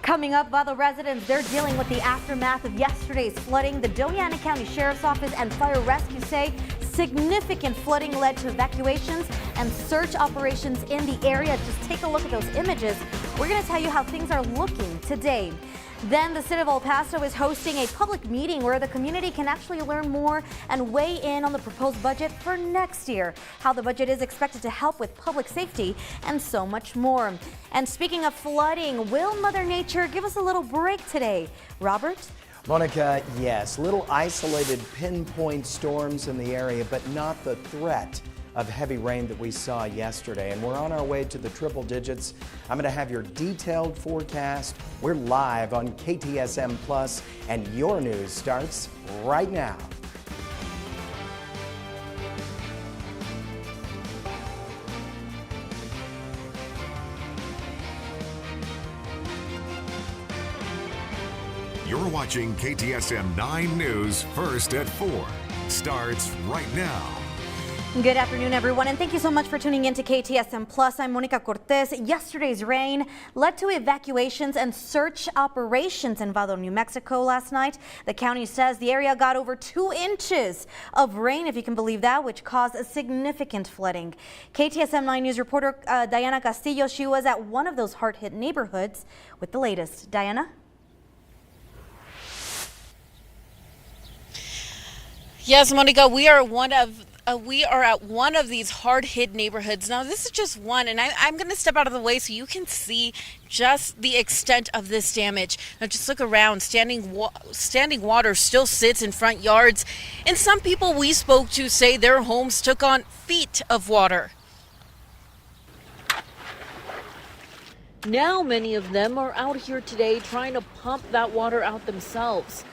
Coming up, Vado residents, they're dealing with the aftermath of yesterday's flooding. The Doñana County Sheriff's Office and Fire Rescue say significant flooding led to evacuations and search operations in the area. Just take a look at those images. We're going to tell you how things are looking today. Then the city of El Paso is hosting a public meeting where the community can actually learn more and weigh in on the proposed budget for next year, how the budget is expected to help with public safety, and so much more. And speaking of flooding, will Mother Nature give us a little break today? Robert? Monica, yes, little isolated pinpoint storms in the area, but not the threat of heavy rain that we saw yesterday. And we're on our way to the triple digits. I'm going to have your detailed forecast. We're live on KTSM Plus, and your news starts right now. You're watching KTSM 9 News First at 4. Starts right now. Good afternoon, everyone, and thank you so much for tuning in to KTSM Plus. I'm Monica Cortez. Yesterday's rain led to evacuations and search operations in Vado, New Mexico last night. The county says the area got over 2 inches of rain, if you can believe that, which caused a significant flooding. KTSM 9 News reporter Diana Castillo, she was at one of those hard-hit neighborhoods with the latest. Diana? Yes, Monica, we are at one of these hard-hit neighborhoods. Now, this is just one, and I'm going to step out of the way so you can see just the extent of this damage. Now, just look around. Standing water still sits in front yards, and some people we spoke to say their homes took on feet of water. Now, many of them are out here today trying to pump that water out themselves.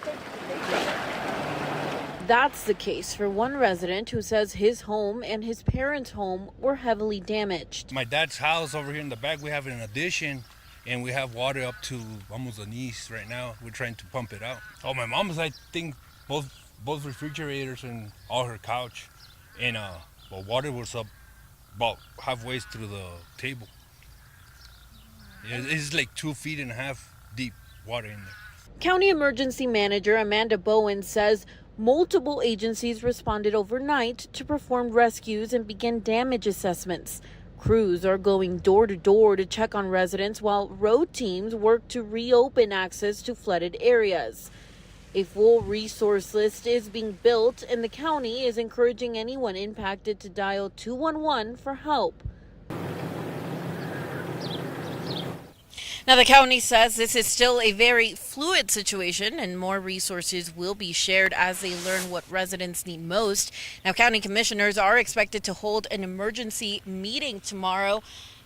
That's the case for one resident who says his home and his parents' home were heavily damaged. My dad's house over here in the back, we have an addition, and we have water up to almost the knees right now. We're trying to pump it out. Oh, my mom's, I think, both refrigerators and all her couch. And well, water was up about halfway through the table. It's like 2.5 feet deep water in there. County Emergency Manager Amanda Bowen says multiple agencies responded overnight to perform rescues and begin damage assessments. Crews are going door to door to check on residents while road teams work to reopen access to flooded areas. A full resource list is being built, and the county is encouraging anyone impacted to dial 211 for help. Now, the county says this is still a very fluid situation and more resources will be shared as they learn what residents need most. Now, county commissioners are expected to hold an emergency meeting tomorrow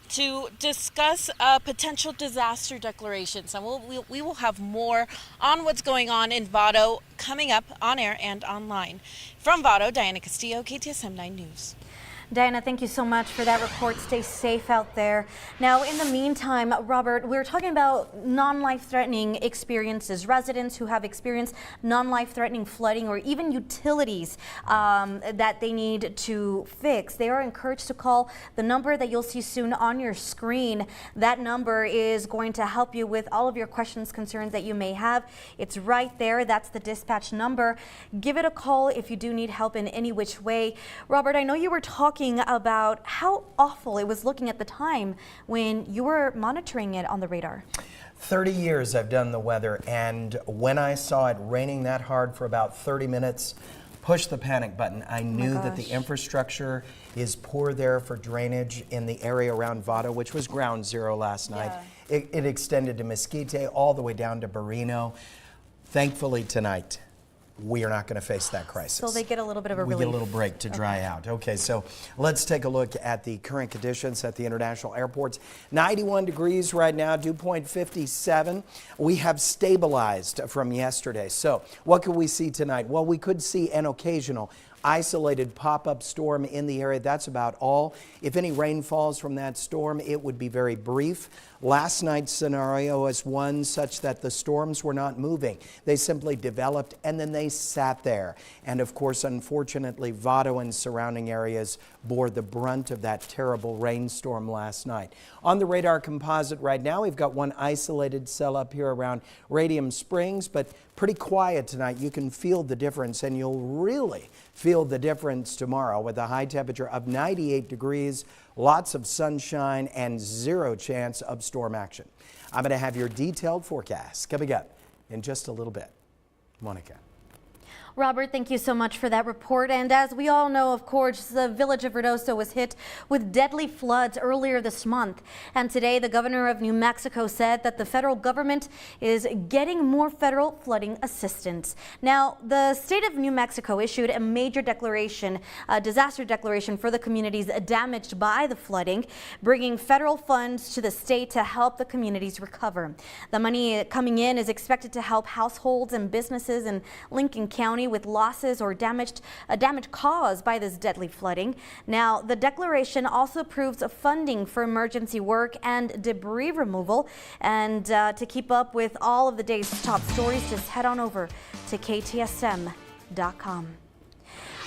to discuss potential disaster declarations. And we will have more on what's going on in Vado coming up on air and online. From Vado, Diana Castillo, KTSM 9 News. Diana, thank you so much for that report. Stay safe out there. Now, in the meantime, Robert, we're talking about non-life-threatening experiences, residents who have experienced non-life-threatening flooding or even utilities that they need to fix. They are encouraged to call the number that you'll see soon on your screen. That number is going to help you with all of your questions, concerns that you may have. It's right there. That's the dispatch number. Give it a call if you do need help in any which way. Robert, I know you were talking about how awful it was looking at the time when you were monitoring it on the radar. 30 years I've done the weather, and when I saw it raining that hard for about 30 minutes, push the panic button. I knew that the infrastructure is poor there for drainage in the area around Vado, which was ground zero last night. It extended to Mesquite all the way down to Barreno. Thankfully tonight, we are not going to face that crisis. So they get a little bit of a relief. We get a little break to dry out. Okay, so let's take a look at the current conditions at the international airports. 91 degrees right now, dew point 57. We have stabilized from yesterday. So what could we see tonight? Well, we could see an occasional isolated pop-up storm in the area. That's about all. If any rain falls from that storm, it would be very brief. Last night's scenario is one such that the storms were not moving. They simply developed and then they sat there. And of course, unfortunately, Vado and surrounding areas bore the brunt of that terrible rainstorm last night. On the radar composite right now, we've got one isolated cell up here around Radium Springs, but pretty quiet tonight. You can feel the difference, and you'll really feel the difference tomorrow with a high temperature of 98 degrees, lots of sunshine, and zero chance of storm action. I'm going to have your detailed forecast coming up in just a little bit. Monica. Robert, thank you so much for that report. And as we all know, of course, the Village of Ruidoso was hit with deadly floods earlier this month. And today, the governor of New Mexico said that the federal government is getting more federal flooding assistance. Now, the state of New Mexico issued a major declaration, a disaster declaration for the communities damaged by the flooding, bringing federal funds to the state to help the communities recover. The money coming in is expected to help households and businesses in Lincoln County with losses or damage caused by this deadly flooding. Now, the declaration also approves of funding for emergency work and debris removal. And to keep up with all of the day's top stories, just head on over to KTSM.com.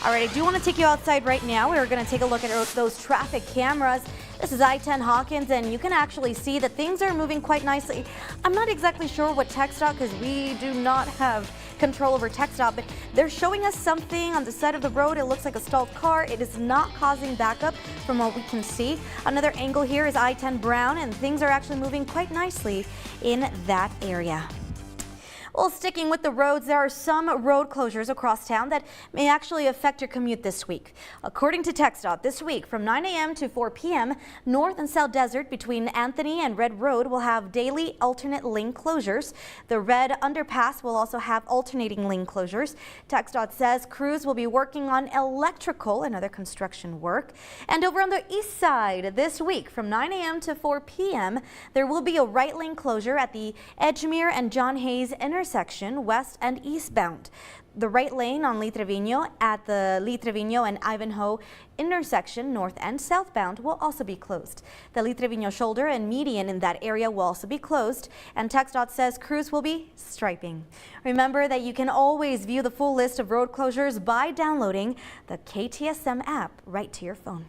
All right, I do want to take you outside right now. We're going to take a look at those traffic cameras. This is I-10 Hawkins, and you can actually see that things are moving quite nicely. I'm not exactly sure what TxDOT, because we do not have control over TxDOT, but they're showing us something on the side of the road. It looks like a stalled car. It is not causing backup from what we can see. Another angle here is I-10 Brown, and things are actually moving quite nicely in that area. Well, sticking with the roads, there are some road closures across town that may actually affect your commute this week. According to TxDOT, this week from 9 a.m. to 4 p.m., North and South Desert between Anthony and Red Road will have daily alternate lane closures. The Red Underpass will also have alternating lane closures. TxDOT says crews will be working on electrical and other construction work. And over on the east side this week from 9 a.m. to 4 p.m., there will be a right lane closure at the Edgemere and John Hayes intersection, west and eastbound. The right lane on Lee Trevino at the Lee Trevino and Ivanhoe intersection, north and southbound, will also be closed. The Lee Trevino shoulder and median in that area will also be closed, and TxDOT says crews will be striping. Remember that you can always view the full list of road closures by downloading the KTSM app right to your phone.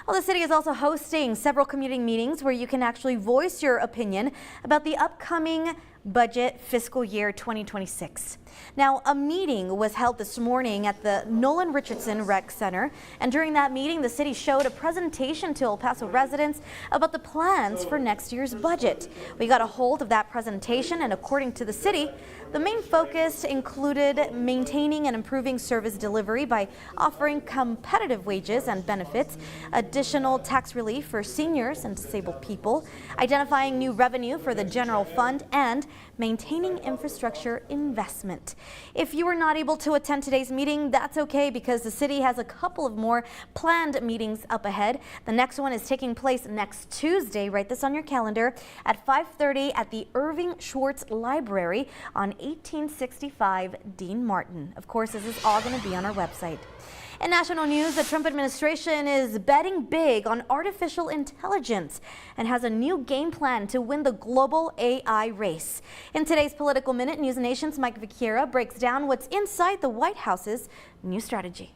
Well, the city is also hosting several community meetings where you can actually voice your opinion about the upcoming budget fiscal year 2026. Now, a meeting was held this morning at the Nolan Richardson Rec Center, and during that meeting, the city showed a presentation to El Paso residents about the plans for next year's budget. We got a hold of that presentation, and according to the city, the main focus included maintaining and improving service delivery by offering competitive wages and benefits, additional tax relief for seniors and disabled people, identifying new revenue for the general fund, and maintaining infrastructure investment. If you were not able to attend today's meeting, that's okay, because the city has a couple of more planned meetings up ahead. The next one is taking place next Tuesday. Write this on your calendar at 5:30 at the Irving Schwartz Library on 1865 Dean Martin. Of course, this is all going to be on our website. In national news, the Trump administration is betting big on artificial intelligence and has a new game plan to win the global AI race. In today's Political Minute, News Nation's Mike Viqueira breaks down what's inside the White House's new strategy.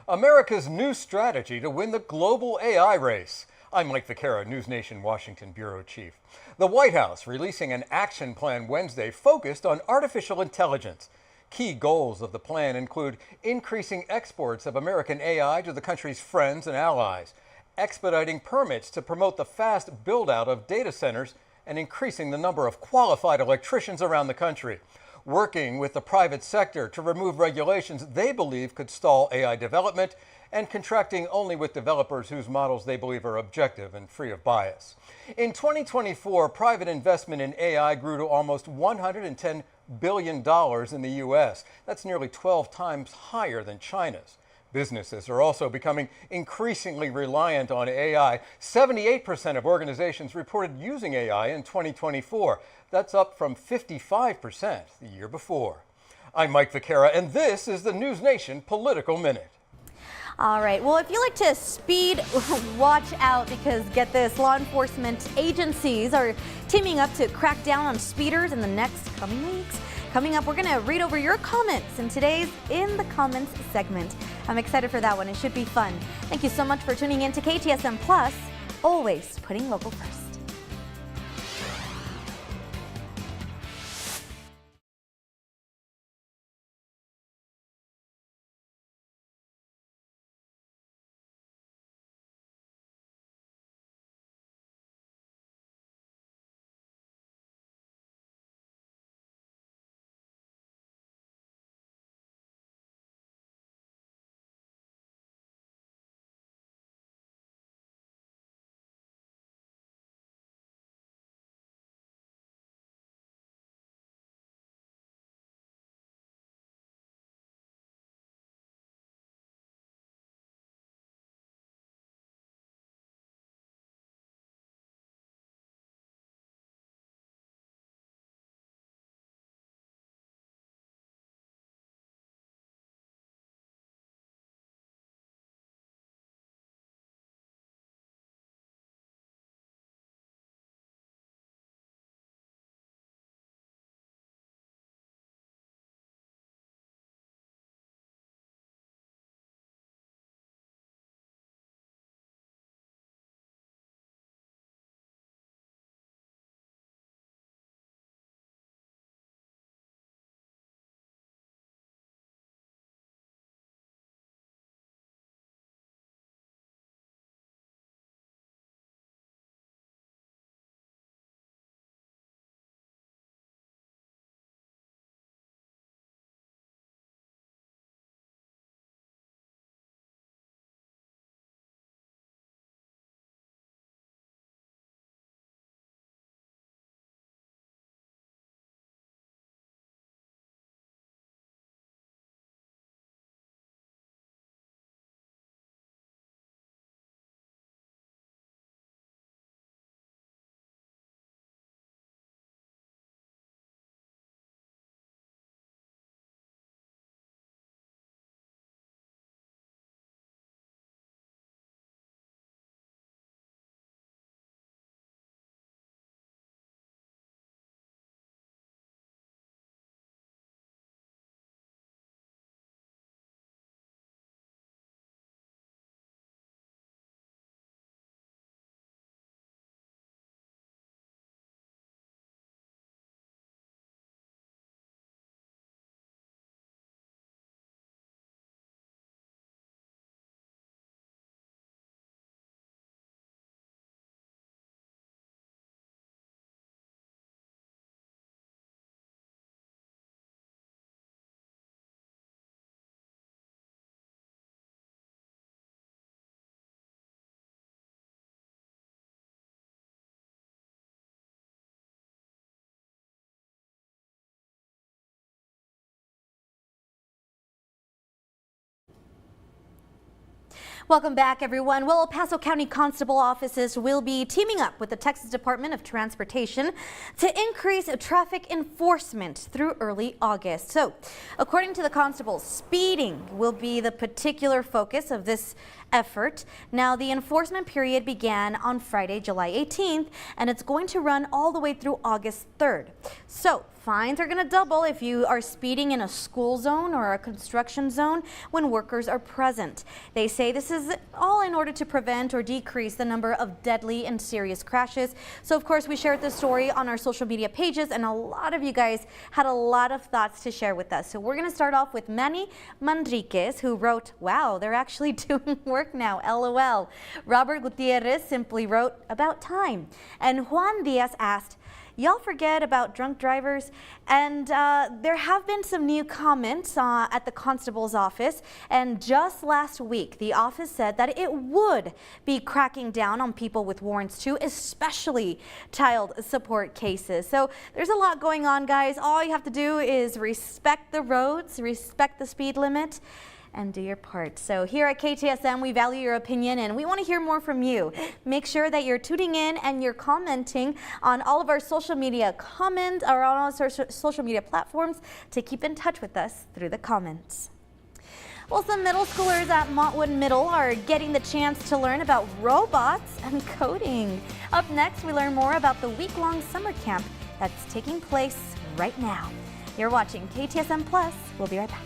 America's new strategy to win the global AI race. I'm Mike Viqueira, News Nation Washington Bureau Chief. The White House releasing an action plan Wednesday focused on artificial intelligence. Key goals of the plan include increasing exports of American AI to the country's friends and allies, expediting permits to promote the fast build-out of data centers, and increasing the number of qualified electricians around the country, working with the private sector to remove regulations they believe could stall AI development, and contracting only with developers whose models they believe are objective and free of bias. In 2024, private investment in AI grew to almost $110 billion in the U.S. That's nearly 12 times higher than China's. Businesses are also becoming increasingly reliant on AI. 78% of organizations reported using AI in 2024. That's up from 55% the year before. I'm Mike Vaquera, and this is the News Nation Political Minute. All right, well, if you like to speed, watch out, because get this, law enforcement agencies are teaming up to crack down on speeders in the next coming weeks. Coming up, we're going to read over your comments in today's In the Comments segment. I'm excited for that one. It should be fun. Thank you so much for tuning in to KTSM Plus, always putting local first. Welcome back, everyone. Well, El Paso County Constable offices will be teaming up with the Texas Department of Transportation to increase traffic enforcement through early August. So, according to the constables, speeding will be the particular focus of this effort. Now, the enforcement period began on Friday, July 18th, and it's going to run all the way through August 3rd. So, fines are going to double if you are speeding in a school zone or a construction zone when workers are present. They say this is all in order to prevent or decrease the number of deadly and serious crashes. So, of course, we shared this story on our social media pages, and a lot of you guys had a lot of thoughts to share with us. So we're going to start off with Manny Manriquez, who wrote, "Wow, they're actually doing work now, LOL." Robert Gutierrez simply wrote, "About time." And Juan Diaz asked, "Y'all forget about drunk drivers?" And there have been some new comments at the constable's office. And just last week, the office said that it would be cracking down on people with warrants too, especially child support cases. So there's a lot going on, guys. All you have to do is respect the roads, respect the speed limit, and do your part. So here at KTSM, we value your opinion and we want to hear more from you. Make sure that you're tuning in and you're commenting on all of our social media comments or on all our social media platforms to keep in touch with us through the comments. Well, some middle schoolers at Montwood Middle are getting the chance to learn about robots and coding. Up next, we learn more about the week-long summer camp that's taking place right now. You're watching KTSM Plus. We'll be right back.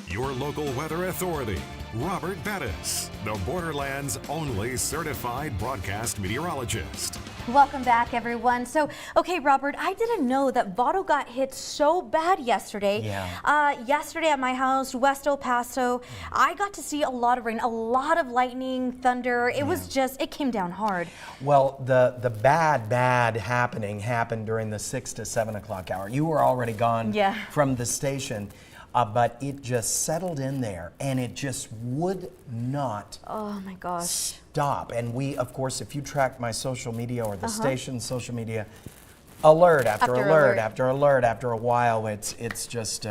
Your local weather authority, Robert Bettis, the Borderland's only certified broadcast meteorologist. Welcome back, everyone. So, okay, Robert, I didn't know that Vado got hit so bad yesterday. Yeah. Yesterday at my house, West El Paso, I got to see a lot of rain, a lot of lightning, thunder. It was just, it came down hard. Well, the bad happening happened during the 6 to 7 o'clock hour. You were already gone from the station. But it just settled in there, and it just would not stop. And we, of course, if you track my social media or the station's social media, alert after alert after alert after a while, it's just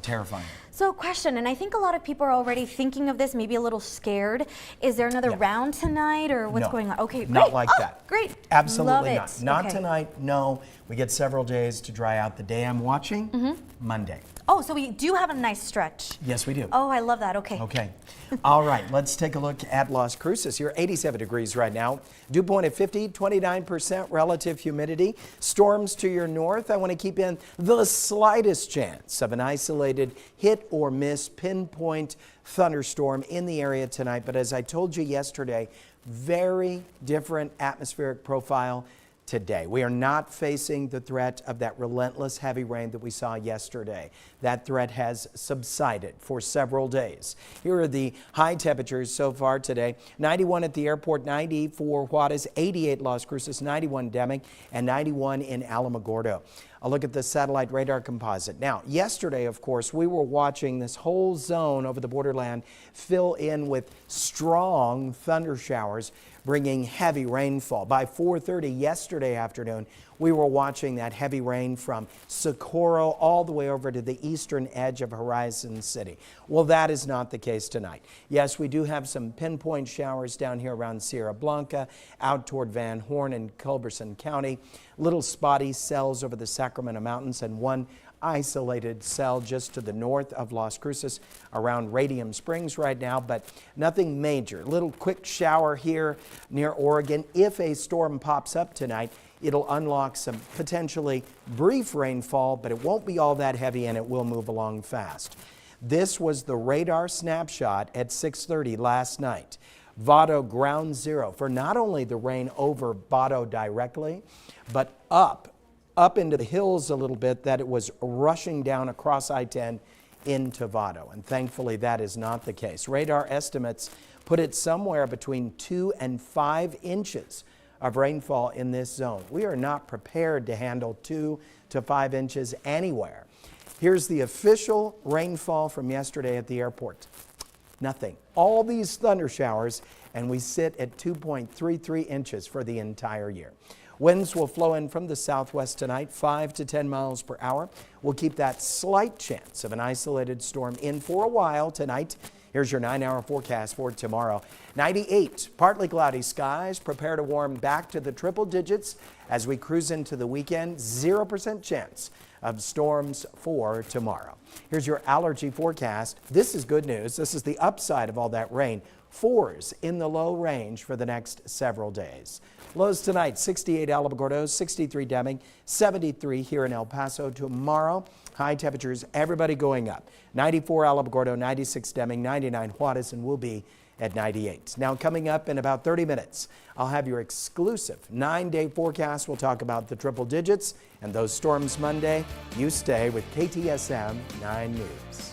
terrifying. So question, and I think a lot of people are already thinking of this, maybe a little scared. Is there another round tonight, or what's going on? Okay, great. Not like that. Great. Absolutely Love not. Not tonight, no. We get several days to dry out. The day I'm watching, Monday. Oh, so we do have a nice stretch. Yes, we do. Oh, I love that. Okay. Okay. All right, let's take a look at Las Cruces. You're 87 degrees right now. Dew point at 50, 29% relative humidity. Storms to your north. I want to keep in the slightest chance of an isolated hit or miss pinpoint thunderstorm in the area tonight. But as I told you yesterday, very different atmospheric profile today. We are not facing the threat of that relentless heavy rain that we saw yesterday. That threat has subsided for several days. Here are the high temperatures so far today. 91 at the airport, 90 for Juarez, 88 Las Cruces, 91 Deming, and 91 in Alamogordo. A look at the satellite radar composite. Now, yesterday, of course, we were watching this whole zone over the borderland fill in with strong thunder showers, bringing heavy rainfall. By 4:30 yesterday afternoon, we were watching that heavy rain from Socorro all the way over to the eastern edge of Horizon City. Well, that is not the case tonight. Yes, we do have some pinpoint showers down here around Sierra Blanca, out toward Van Horn and Culberson County, little spotty cells over the Sacramento Mountains, and one isolated cell just to the north of Las Cruces around Radium Springs right now, but nothing major. Little quick shower here near Oregon. If a storm pops up tonight, it'll unlock some potentially brief rainfall, but it won't be all that heavy and it will move along fast. This was the radar snapshot at 6:30 last night. Vado ground zero for not only the rain over Vado directly, but up into the hills a little bit, that it was rushing down across I-10 into Vado. And thankfully that is not the case. Radar estimates put it somewhere between 2 and 5 inches of rainfall in this zone. We are not prepared to handle 2 to 5 inches anywhere. Here's the official rainfall from yesterday at the airport. Nothing. All these thunder showers, and we sit at 2.33 inches for the entire year. Winds will flow in from the southwest tonight, 5 to 10 miles per hour. We'll keep that slight chance of an isolated storm in for a while tonight. Here's your 9-hour forecast for tomorrow. 98, partly cloudy skies. Prepare to warm back to the triple digits as we cruise into the weekend. 0% chance of storms for tomorrow. Here's your allergy forecast. This is good news. This is the upside of all that rain. 4s in the low range for the next several days. Lows tonight, 68 Alamogordo, 63 Deming, 73 here in El Paso. Tomorrow, high temperatures, everybody going up. 94 Alamogordo, 96 Deming, 99 Juarez, and we'll be at 98. Now coming up in about 30 minutes, I'll have your exclusive 9-day forecast. We'll talk about the triple digits and those storms Monday. You stay with KTSM 9 News.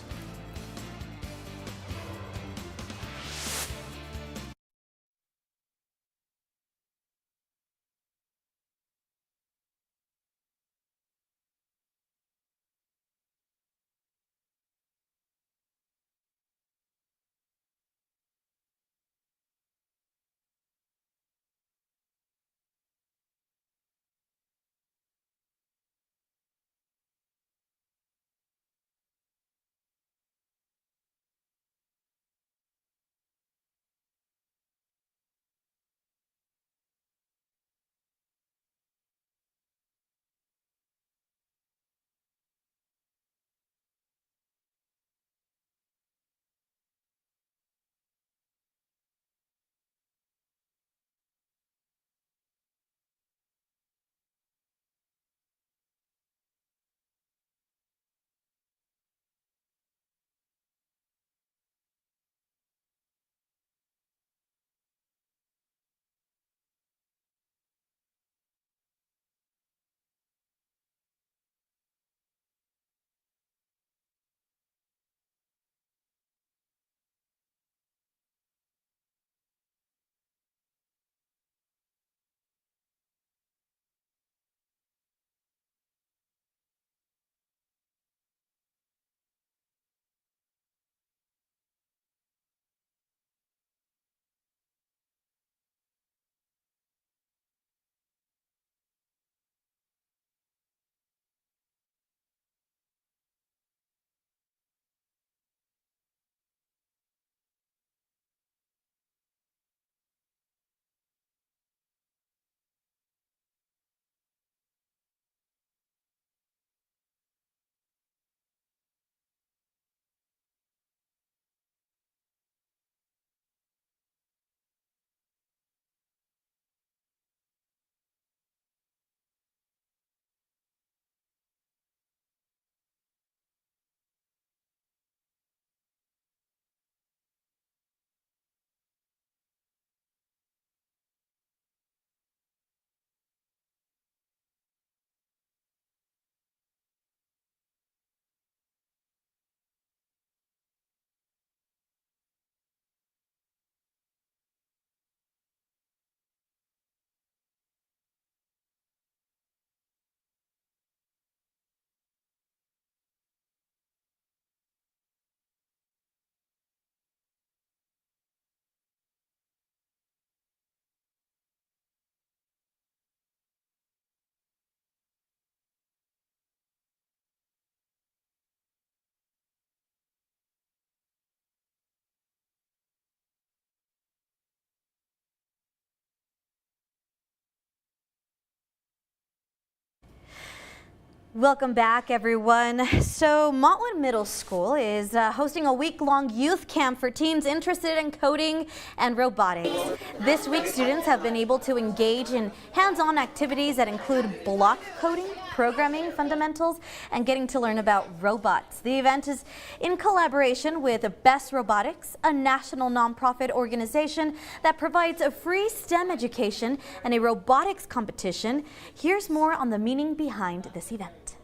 Welcome back, everyone. So Montwood Middle School is hosting a week-long youth camp for teens interested in coding and robotics. This week, students have been able to engage in hands-on activities that include block coding, programming fundamentals, and getting to learn about robots. The event is in collaboration with Best Robotics, a national nonprofit organization that provides a free STEM education and a robotics competition. Here's more on the meaning behind this event.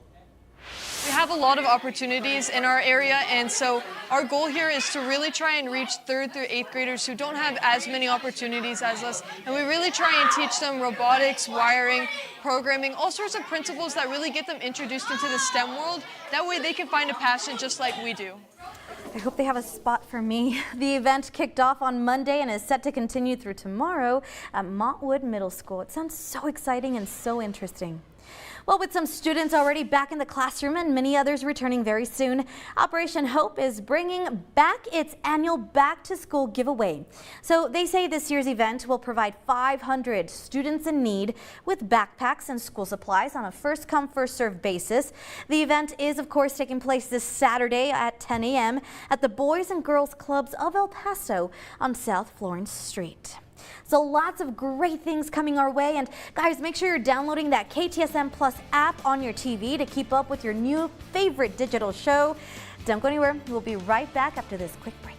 We have a lot of opportunities in our area, and so our goal here is to really try and reach 3rd through 8th graders who don't have as many opportunities as us, and we really try and teach them robotics, wiring, programming, all sorts of principles that really get them introduced into the STEM world. That way they can find a passion just like we do. I hope they have a spot for me. The event kicked off on Monday and is set to continue through tomorrow at Montwood Middle School. It sounds so exciting and so interesting. Well, with some students already back in the classroom and many others returning very soon, Operation Hope is bringing back its annual Back to School giveaway. So they say this year's event will provide 500 students in need with backpacks and school supplies on a first-come, first-served basis. The event is, of course, taking place this Saturday at 10 a.m. at the Boys and Girls Clubs of El Paso on South Florence Street. So lots of great things coming our way, and guys, make sure you're downloading that KTSM Plus app on your TV to keep up with your new favorite digital show. Don't go anywhere. We'll be right back after this quick break.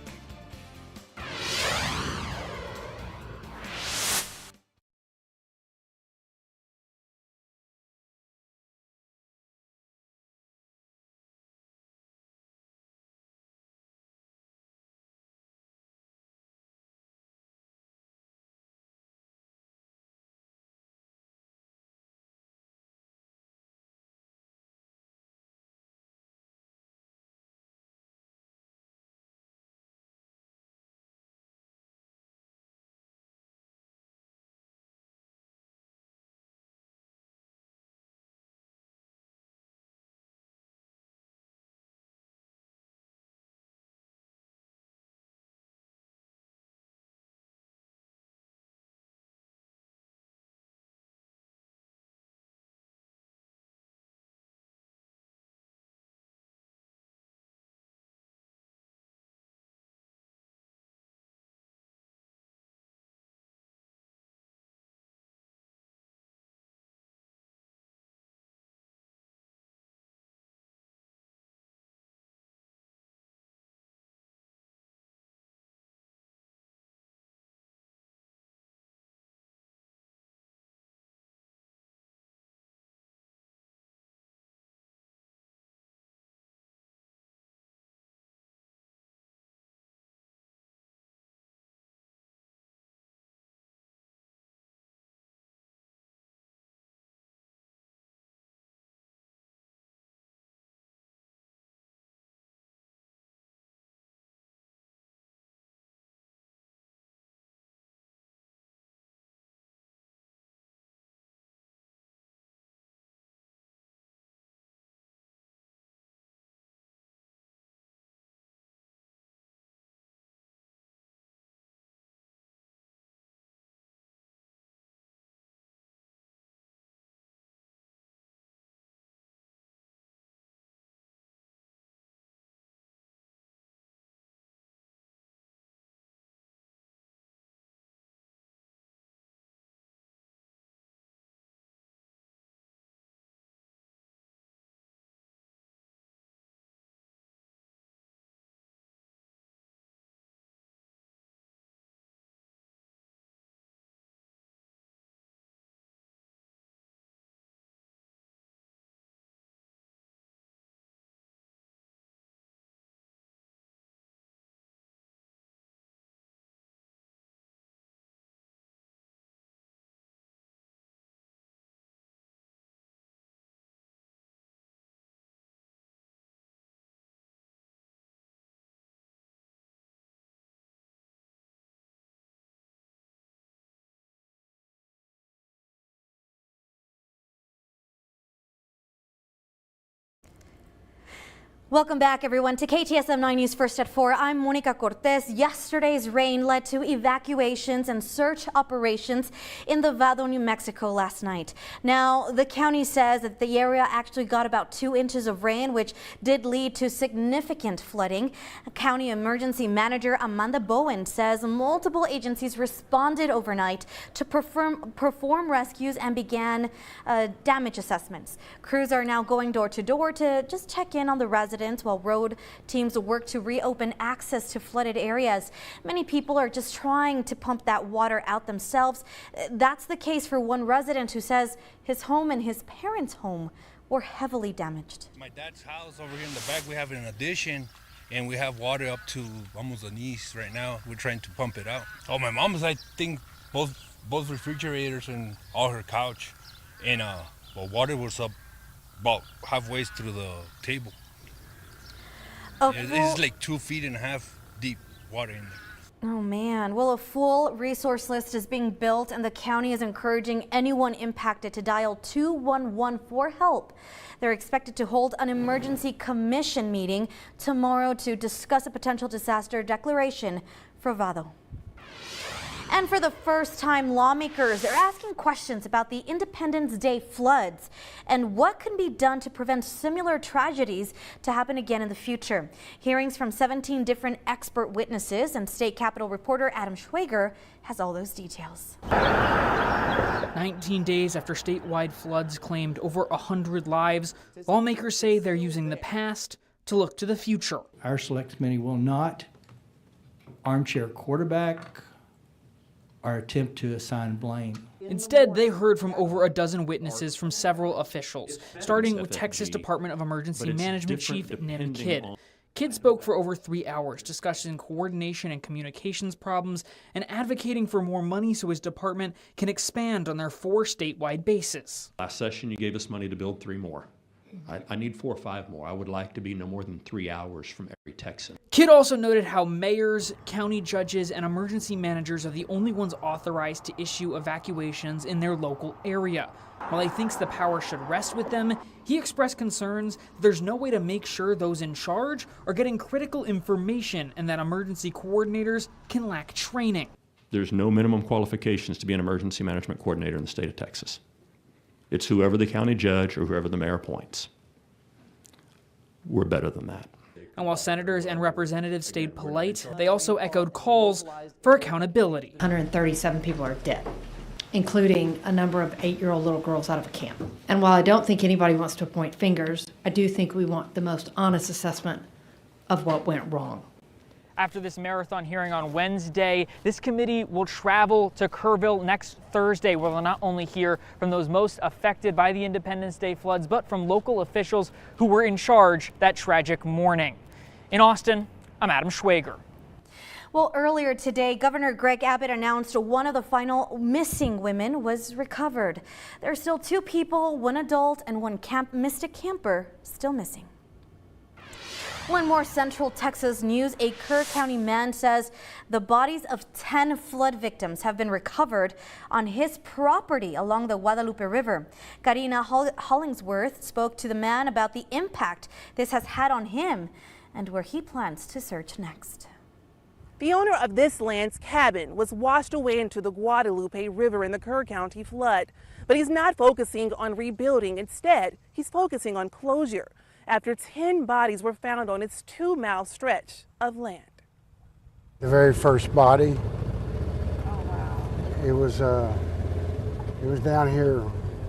Welcome back, everyone, to KTSM 9 News First at 4. I'm Monica Cortez. Yesterday's rain led to evacuations and search operations in the Vado, New Mexico last night. Now, the county says that the area actually got about 2 inches of rain, which did lead to significant flooding. County Emergency Manager Amanda Bowen says multiple agencies responded overnight to perform rescues and began damage assessments. Crews are now going door to door to just check in on the residents, while road teams work to reopen access to flooded areas. Many people are just trying to pump that water out themselves. That's the case for one resident who says his home and his parents' home were heavily damaged. My dad's house over here in the back, we have an addition, and we have water up to almost the knees right now. We're trying to pump it out. Oh, my mom's, I think, both refrigerators and all her couch, and well, water was up about halfway through the table. It's like 2.5 feet deep water in there. Oh man, well, a full resource list is being built and the county is encouraging anyone impacted to dial 211 for help. They're expected to hold an emergency commission meeting tomorrow to discuss a potential disaster declaration for Vado. And for the first time, lawmakers are asking questions about the Independence Day floods and what can be done to prevent similar tragedies to happen again in the future. Hearings from 17 different expert witnesses, and State Capitol reporter Adam Schwager has all those details. 19 days after statewide floods claimed over 100 lives, lawmakers say they're using the past to look to the future. Our select committee will not armchair quarterback our attempt to assign blame. Instead, they heard from over a dozen witnesses from several officials, starting with Texas Department of Emergency Management Chief Nim Kidd. Kidd spoke for over 3 hours, discussing coordination and communications problems and advocating for more money so his department can expand on their 4 statewide bases. Last session, you gave us money to build 3 more. I need 4 or 5 more. I would like to be no more than 3 hours from every Texan. Kidd also noted how mayors, county judges, and emergency managers are the only ones authorized to issue evacuations in their local area. While he thinks the power should rest with them, he expressed concerns that there's no way to make sure those in charge are getting critical information and that emergency coordinators can lack training. There's no minimum qualifications to be an emergency management coordinator in the state of Texas. It's whoever the county judge or whoever the mayor appoints. We're better than that. And while senators and representatives stayed polite, they also echoed calls for accountability. 137 people are dead, including a number of 8-year-old little girls out of a camp. And while I don't think anybody wants to point fingers, I do think we want the most honest assessment of what went wrong. After this marathon hearing on Wednesday, this committee will travel to Kerrville next Thursday, where they'll not only hear from those most affected by the Independence Day floods, but from local officials who were in charge that tragic morning. In Austin, I'm Adam Schwager. Well, earlier today, Governor Greg Abbott announced one of the final missing women was recovered. There are still 2 people, 1 adult and 1 Mystic camper still missing. One more Central Texas news. A Kerr County man says the bodies of 10 flood victims have been recovered on his property along the Guadalupe River. Karina Hollingsworth spoke to the man about the impact this has had on him and where he plans to search next. The owner of this land's cabin was washed away into the Guadalupe River in the Kerr County flood. But he's not focusing on rebuilding. Instead, he's focusing on closure after 10 bodies were found on its 2-mile stretch of land. The very first body, it was down here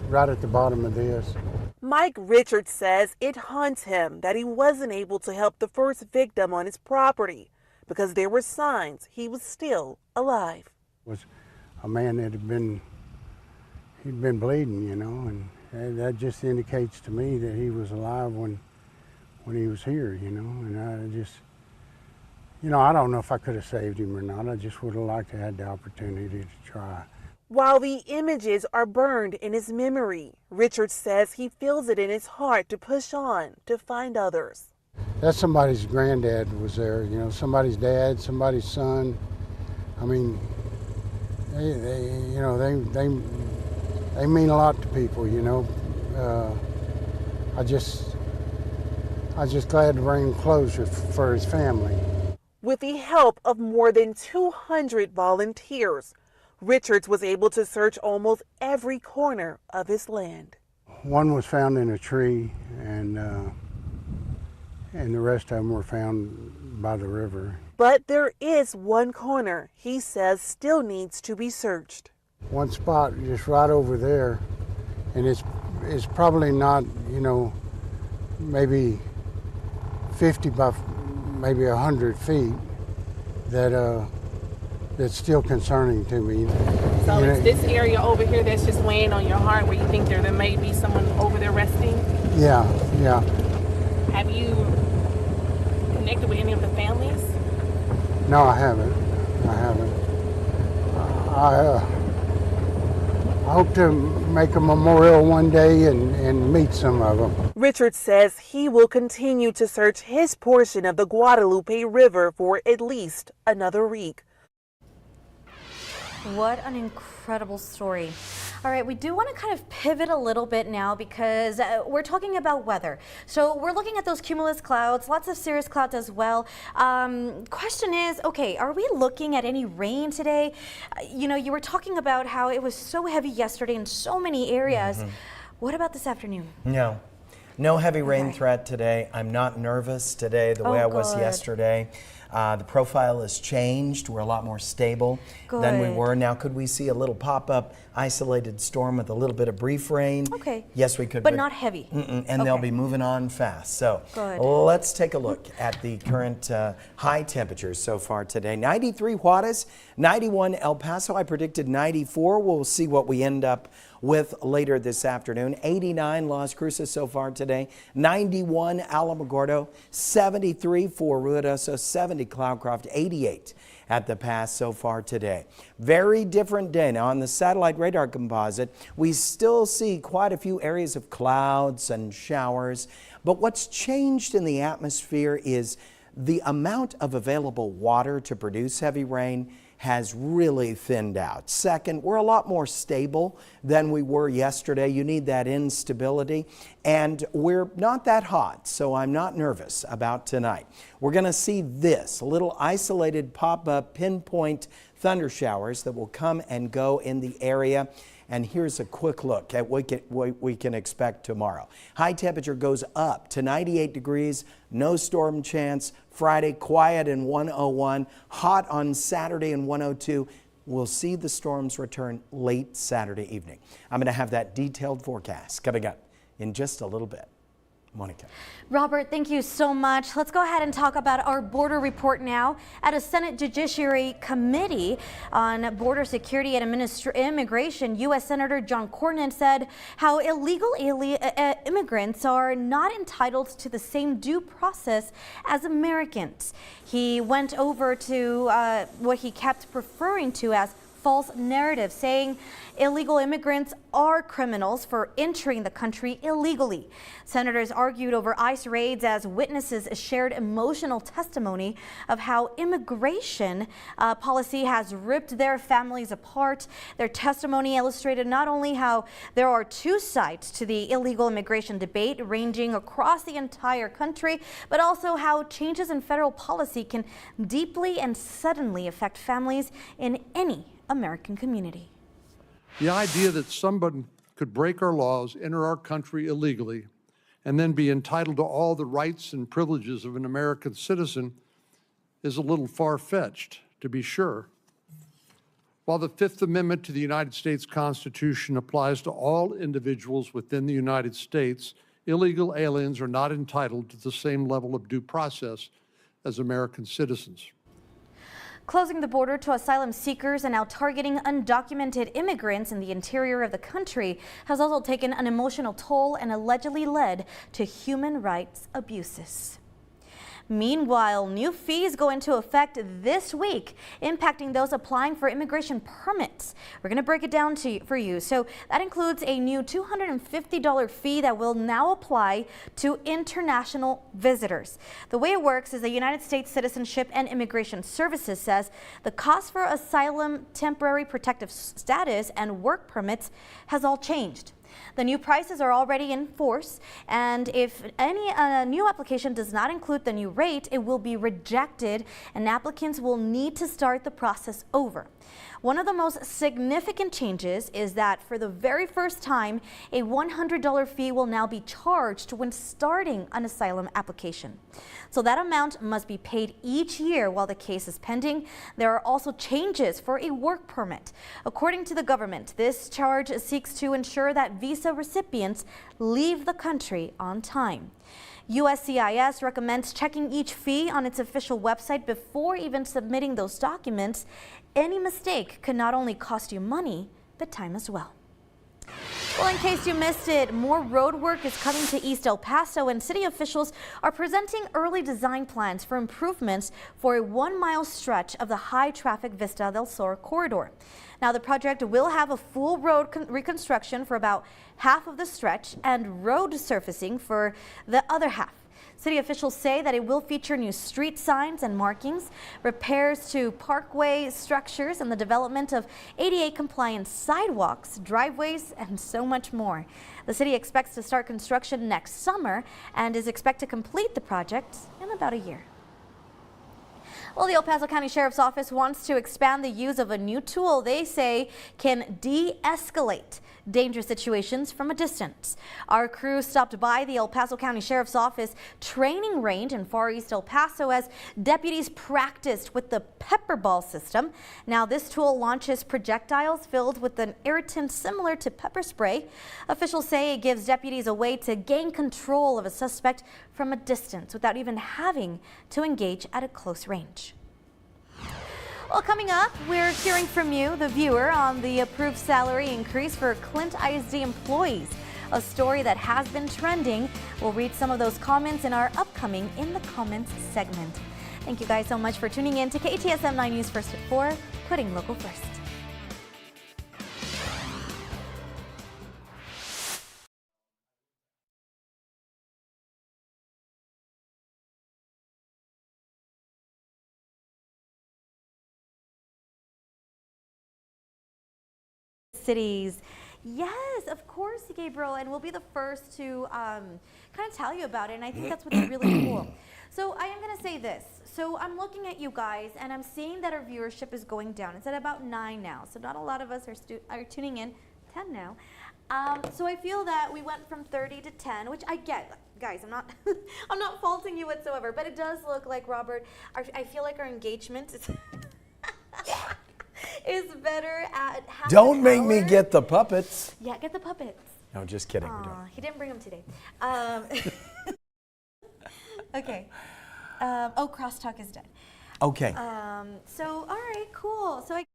right at the bottom of this. Mike Richards says it haunts him that he wasn't able to help the first victim on his property because there were signs he was still alive. It was a man that he'd been bleeding, you know, and that just indicates to me that he was alive when he was here, you know, and I just, you know, I don't know if I could have saved him or not. I just would have liked to have had the opportunity to try. While the images are burned in his memory, Richards says he feels it in his heart to push on to find others. That somebody's granddad was there, you know, somebody's dad, somebody's son. I mean, they mean a lot to people, you know. I was just glad to bring him closure for his family. With the help of more than 200 volunteers, Richards was able to search almost every corner of his land. One was found in a tree, and the rest of them were found by the river. But there is one corner he says still needs to be searched. One spot just right over there, and it's probably not, maybe 50 by maybe 100 feet that's still concerning to me. So it's this area over here that's just weighing on your heart where you think there may be someone over there resting? Yeah. Have you connected with any of the families? No, I haven't. I hope to make a memorial one day and meet some of them. Richard says he will continue to search his portion of the Guadalupe River for at least another week. What an incredible story. All right, we do want to kind of pivot a little bit now because we're talking about weather. So we're looking at those cumulus clouds, lots of cirrus clouds as well. Question is, okay, are we looking at any rain today? You were talking about how it was so heavy yesterday in so many areas. What about this afternoon? No heavy rain threat today. I'm not nervous today the way I was yesterday. The profile has changed. We're a lot more stable than we were. Now, could we see a little pop-up isolated storm with a little bit of brief rain? Okay. Yes, we could. But not heavy. And they'll be moving on fast. So let's take a look at the current high temperatures so far today. 93 Juarez, 91 El Paso. I predicted 94. We'll see what we end up with later this afternoon. 89 Las Cruces so far today. 91 Alamogordo. 73 for Ruidoso. 70 Cloudcroft. 88 at the pass so far today. Very different day. Now on the satellite radar composite, we still see quite a few areas of clouds and showers. But what's changed in the atmosphere is the amount of available water to produce heavy rain has really thinned out. Second, we're a lot more stable than we were yesterday. You need that instability. And we're not that hot, so I'm not nervous about tonight. We're going to see this, little isolated pop-up pinpoint thunder showers that will come and go in the area. And here's a quick look at what we can expect tomorrow. High temperature goes up to 98 degrees, no storm chance. Friday, quiet in 101, hot on Saturday in 102. We'll see the storms return late Saturday evening. I'm going to have that detailed forecast coming up in just a little bit. Monica. Robert, thank you so much. Let's go ahead and talk about our border report now. At a Senate Judiciary Committee on Border Security and Immigration, U.S. Senator John Cornyn said how illegal immigrants are not entitled to the same due process as Americans. He went over to what he kept referring to as false narrative, saying illegal immigrants are criminals for entering the country illegally. Senators argued over ICE raids as witnesses shared emotional testimony of how immigration policy has ripped their families apart. Their testimony illustrated not only how there are two sides to the illegal immigration debate ranging across the entire country, but also how changes in federal policy can deeply and suddenly affect families in any American community. The idea that someone could break our laws, enter our country illegally, and then be entitled to all the rights and privileges of an American citizen is a little far-fetched, to be sure. While the Fifth Amendment to the United States Constitution applies to all individuals within the United States, illegal aliens are not entitled to the same level of due process as American citizens. Closing the border to asylum seekers and now targeting undocumented immigrants in the interior of the country has also taken an emotional toll and allegedly led to human rights abuses. Meanwhile, new fees go into effect this week, impacting those applying for immigration permits. We're going to break it down for you. So that includes a new $250 fee that will now apply to international visitors. The way it works is the United States Citizenship and Immigration Services says the cost for asylum, temporary protective status, and work permits has all changed. The new prices are already in force, and if any new application does not include the new rate, it will be rejected and applicants will need to start the process over. One of the most significant changes is that for the very first time, a $100 fee will now be charged when starting an asylum application. So that amount must be paid each year while the case is pending. There are also changes for a work permit. According to the government, this charge seeks to ensure that visa recipients leave the country on time. USCIS recommends checking each fee on its official website before even submitting those documents. Any mistake could not only cost you money, but time as well. Well, in case you missed it, more road work is coming to East El Paso, and city officials are presenting early design plans for improvements for a 1-mile stretch of the high-traffic Vista del Sur corridor. Now, the project will have a full road reconstruction for about half of the stretch and road surfacing for the other half. City officials say that it will feature new street signs and markings, repairs to parkway structures, and the development of ADA-compliant sidewalks, driveways, and so much more. The city expects to start construction next summer and is expected to complete the project in about a year. Well, the El Paso County Sheriff's Office wants to expand the use of a new tool they say can de-escalate dangerous situations from a distance. Our crew stopped by the El Paso County Sheriff's Office training range in Far East El Paso as deputies practiced with the pepper ball system. Now, this tool launches projectiles filled with an irritant similar to pepper spray. Officials say it gives deputies a way to gain control of a suspect from a distance without even having to engage at a close range. Well, coming up, we're hearing from you, the viewer, on the approved salary increase for Clint ISD employees, a story that has been trending. We'll read some of those comments in our upcoming In the Comments segment. Thank you guys so much for tuning in to KTSM 9 News First at 4, putting local first. Cities. Yes, of course, Gabriel, and we'll be the first to kind of tell you about it, and I think that's what's really cool. So I am going to say this. So I'm looking at you guys, and I'm seeing that our viewership is going down. It's at about 9 now, so not a lot of us are tuning in. 10 now. So I feel that we went from 30 to 10, which I get. Guys, I'm not I'm not faulting you whatsoever, but it does look like, Robert, I feel like our engagement is is better at half Don't an make hour. me get the puppets. Yeah, get the puppets. No, just kidding. We Aw, don't. he didn't bring them today. Okay. Oh, crosstalk is dead. Okay. So, all right, cool. So I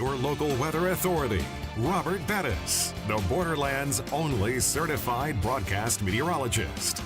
your local weather authority, Robert Bettis, the Borderland's only certified broadcast meteorologist.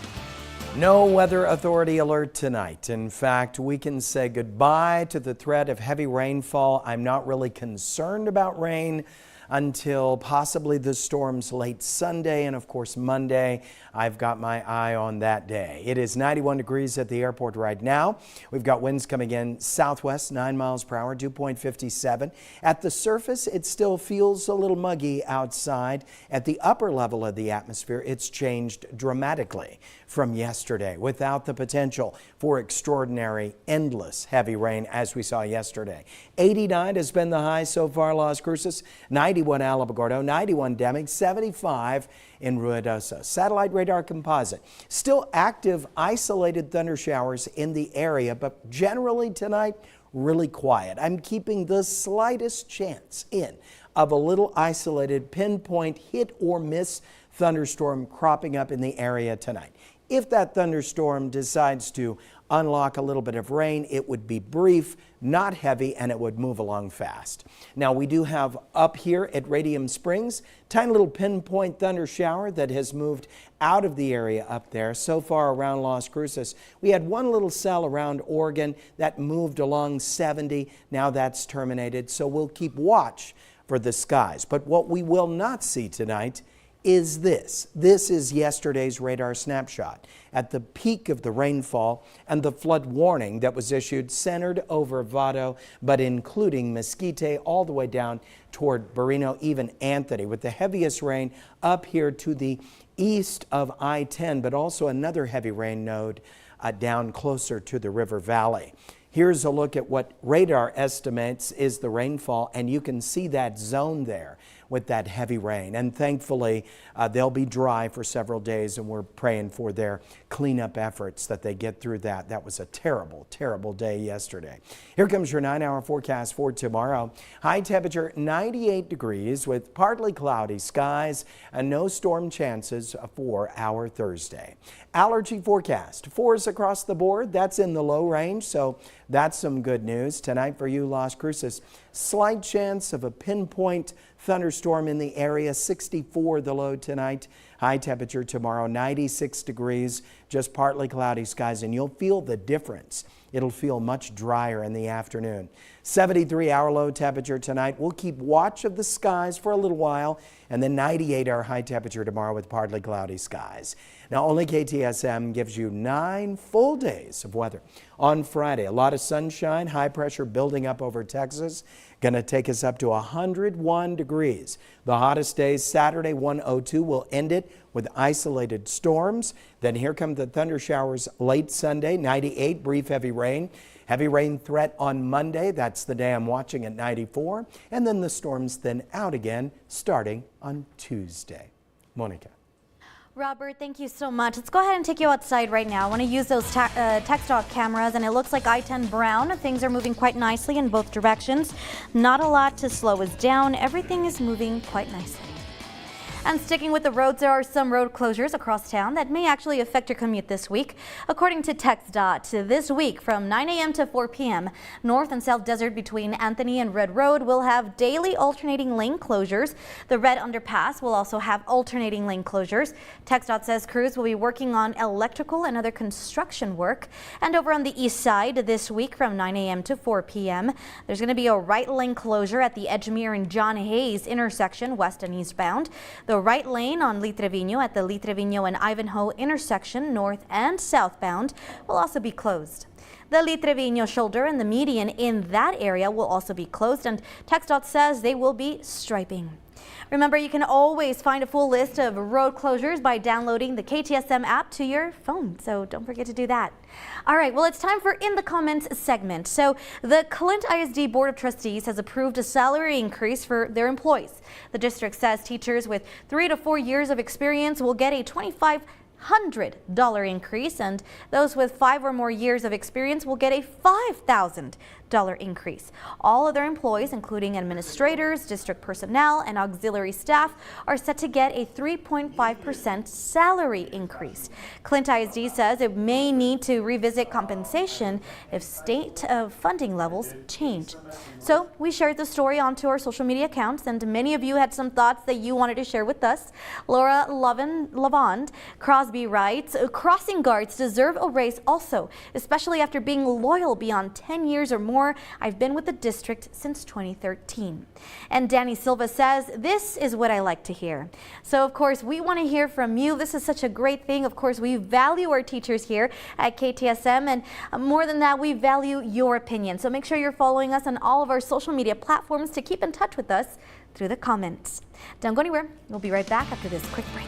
No weather authority alert tonight. In fact, we can say goodbye to the threat of heavy rainfall. I'm not really concerned about rain until possibly the storms late Sunday and of course Monday. I've got my eye on that day. It is 91 degrees at the airport right now. We've got winds coming in southwest 9 miles per hour, dew point 57. At the surface, it still feels a little muggy outside. At the upper level of the atmosphere, it's changed dramatically from yesterday without the potential for extraordinary, endless heavy rain as we saw yesterday. 89 has been the high so far, Las Cruces, 91 Alamogordo, 91 Deming, 75 in Ruidoso. Satellite radar composite. Still active isolated thunder showers in the area, but generally tonight, really quiet. I'm keeping the slightest chance in of a little isolated pinpoint hit or miss thunderstorm cropping up in the area tonight. If that thunderstorm decides to unlock a little bit of rain, it would be brief, not heavy, and it would move along fast. Now we do have up here at Radium Springs, tiny little pinpoint thunder shower that has moved out of the area up there. So far around Las Cruces, we had one little cell around Oregon that moved along 70. Now that's terminated, so we'll keep watch for the skies. But what we will not see tonight is this. This is yesterday's radar snapshot at the peak of the rainfall and the flood warning that was issued centered over Vado, but including Mesquite all the way down toward Barreno, even Anthony, with the heaviest rain up here to the east of I-10, but also another heavy rain node down closer to the river valley. Here's a look at what radar estimates is the rainfall, and you can see that zone there with that heavy rain. And thankfully, they'll be dry for several days, and we're praying for their cleanup efforts that they get through that. That was a terrible, terrible day yesterday. Here comes your 9-hour forecast for tomorrow. High temperature 98 degrees with partly cloudy skies and no storm chances for our Thursday. Allergy forecast, 4s across the board. That's in the low range, so that's some good news. Tonight for you, Las Cruces, slight chance of a pinpoint thunderstorm in the area, 64 the low tonight. High temperature tomorrow, 96 degrees, just partly cloudy skies, and you'll feel the difference. It'll feel much drier in the afternoon. 73 our low temperature tonight. We'll keep watch of the skies for a little while, and then 98 our high temperature tomorrow with partly cloudy skies. Now, only KTSM gives you 9 full days of weather. On Friday, a lot of sunshine, high pressure building up over Texas. Going to take us up to 101 degrees. The hottest days, Saturday, 102. We'll end it with isolated storms. Then here come the thunder showers late Sunday, 98, brief heavy rain. Heavy rain threat on Monday. That's the day I'm watching at 94. And then the storms then out again starting on Tuesday. Monica. Robert, thank you so much. Let's go ahead and take you outside right now. I want to use those TechStalk cameras, and it looks like I-10 Brown. Things are moving quite nicely in both directions. Not a lot to slow us down. Everything is moving quite nicely. And sticking with the roads, there are some road closures across town that may actually affect your commute this week. According to TxDOT, this week from 9 a.m. to 4 p.m., North and South Desert between Anthony and Red Road will have daily alternating lane closures. The Red Underpass will also have alternating lane closures. TxDOT says crews will be working on electrical and other construction work. And over on the east side this week from 9 a.m. to 4 p.m., there's going to be a right lane closure at the Edgemere and John Hayes intersection, west and eastbound. The right lane on Lee Trevino at the Lee Trevino and Ivanhoe intersection, north and southbound, will also be closed. The Lee Trevino shoulder and the median in that area will also be closed, and TxDOT says they will be striping. Remember, you can always find a full list of road closures by downloading the KTSM app to your phone, so don't forget to do that. All right, well, it's time for In the Comments segment. So the Clint ISD Board of Trustees has approved a salary increase for their employees. The district says teachers with 3 to 4 years of experience will get a $2,500 increase, and those with 5 or more years of experience will get a $5,000 increase. All other employees, including administrators, district personnel, and auxiliary staff, are set to get a 3.5% salary increase. Clint ISD says it may need to revisit compensation if state funding levels change. So we shared the story onto our social media accounts, and many of you had some thoughts that you wanted to share with us. Laura Lavond Crosby writes, crossing guards deserve a raise also, especially after being loyal beyond 10 years or more. I've been with the district since 2013. And Danny Silva says, this is what I like to hear. So of course we want to hear from you. This is such a great thing. Of course we value our teachers here at KTSM, and more than that, we value your opinion. So make sure you're following us on all of our social media platforms to keep in touch with us through the comments. Don't go anywhere. We'll be right back after this quick break.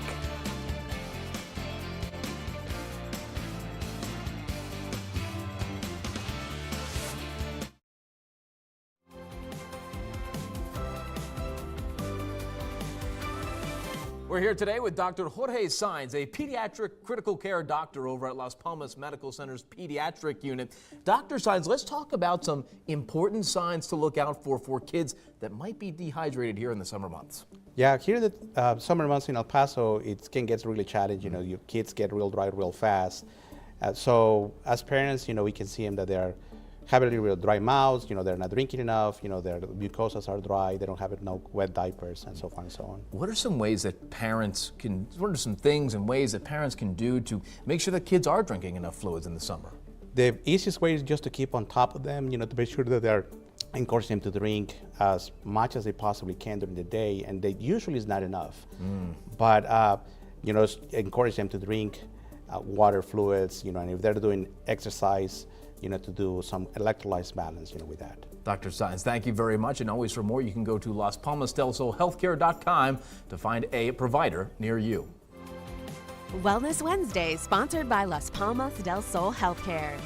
We're here today with Dr. Jorge Saenz, a pediatric critical care doctor over at Las Palmas Medical Center's pediatric unit. Dr. Saenz, let's talk about some important signs to look out for kids that might be dehydrated here in the summer months. Yeah, here in the summer months in El Paso, it can get really challenging. You know, your kids get real dry real fast. So as parents, you know, we can see them that they are having real dry mouths, you know, they're not drinking enough, you know, their mucosas are dry, they don't have no wet diapers, and so on and so on. What are some ways that parents can, what are some things and ways that parents can do to make sure that kids are drinking enough fluids in the summer? The easiest way is just to keep on top of them, you know, to make sure that they're encouraging them to drink as much as they possibly can during the day, and they usually is not enough. But, you know, encourage them to drink water, fluids, you know, and if they're doing exercise, you know, to do some electrolytes balance, you know, with that. Dr. Saenz, thank you very much. And always for more, you can go to LasPalmasDelSolHealthcare.com to find a provider near you. Wellness Wednesday, sponsored by Las Palmas del Sol Healthcare.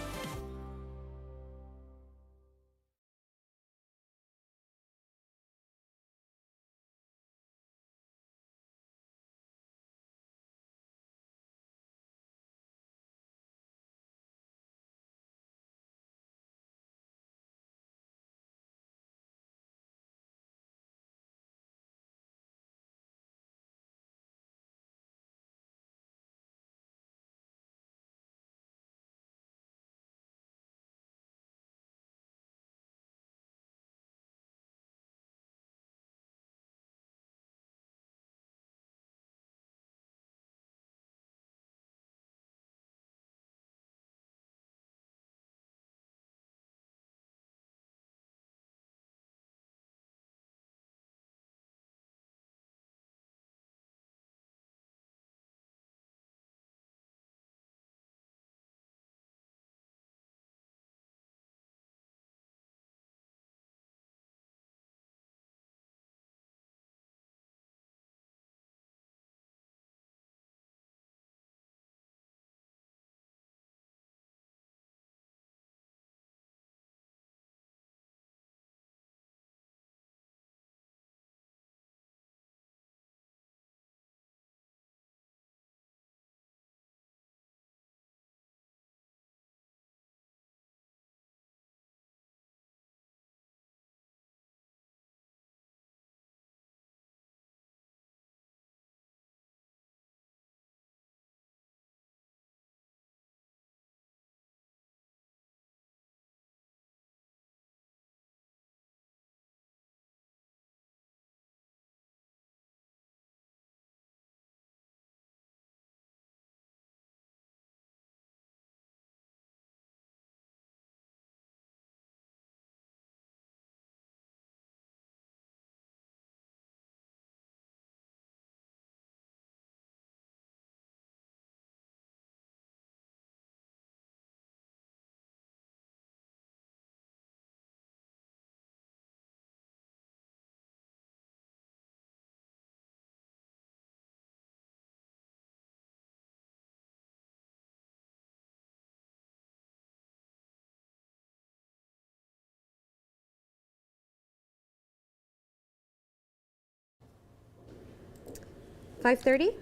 $5:30?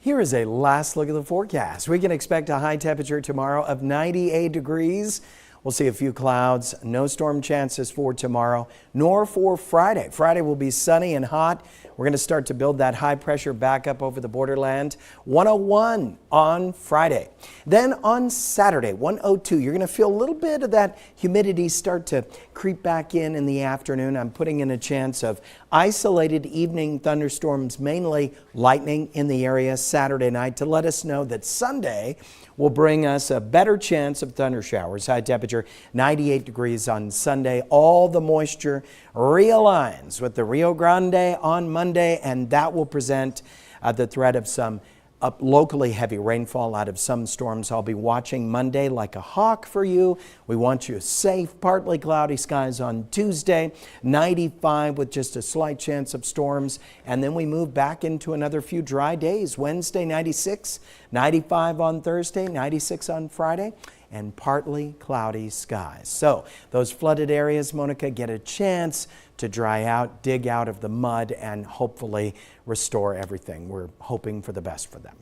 Here is a last look at the forecast. We can expect a high temperature tomorrow of 98 degrees. We'll see a few clouds, no storm chances for tomorrow, nor for Friday. Friday will be sunny and hot. We're going to start to build that high pressure back up over the borderland. 101 on Friday. Then on Saturday, 102. You're going to feel a little bit of that humidity start to creep back in the afternoon. I'm putting in a chance of isolated evening thunderstorms, mainly lightning in the area Saturday night, to let us know that Sunday will bring us a better chance of thunder showers. High temperature 98 degrees on Sunday. All the moisture realigns with the Rio Grande on Monday, and that will present the threat of some locally heavy rainfall out of some storms. I'll be watching Monday like a hawk for you. We want you safe. Partly cloudy skies on Tuesday, 95 with just a slight chance of storms. And then we move back into another few dry days. Wednesday, 96, 95 on Thursday, 96 on Friday, and partly cloudy skies. So those flooded areas, Monica, get a chance to dry out, dig out of the mud, and hopefully restore everything. We're hoping for the best for them.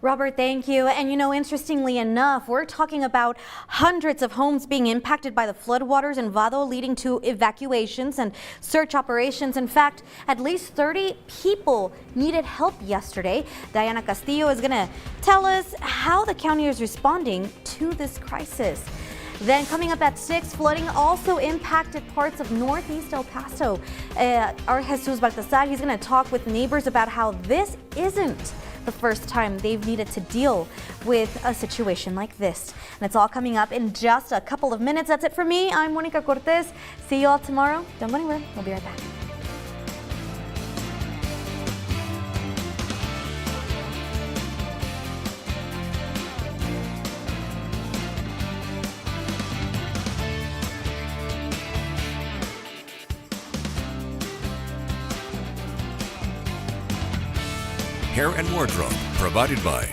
Robert, thank you. And you know, interestingly enough, we're talking about hundreds of homes being impacted by the floodwaters in Vado, leading to evacuations and search operations. In fact, at least 30 people needed help yesterday. Diana Castillo is going to tell us how the county is responding to this crisis. Then coming up at 6, flooding also impacted parts of northeast El Paso. Our Jesus Baltazar, he's going to talk with neighbors about how this isn't the first time they've needed to deal with a situation like this. And it's all coming up in just a couple of minutes. That's it for me. I'm Monica Cortez. See you all tomorrow. Don't go anywhere. We'll be right back. Hair and wardrobe provided by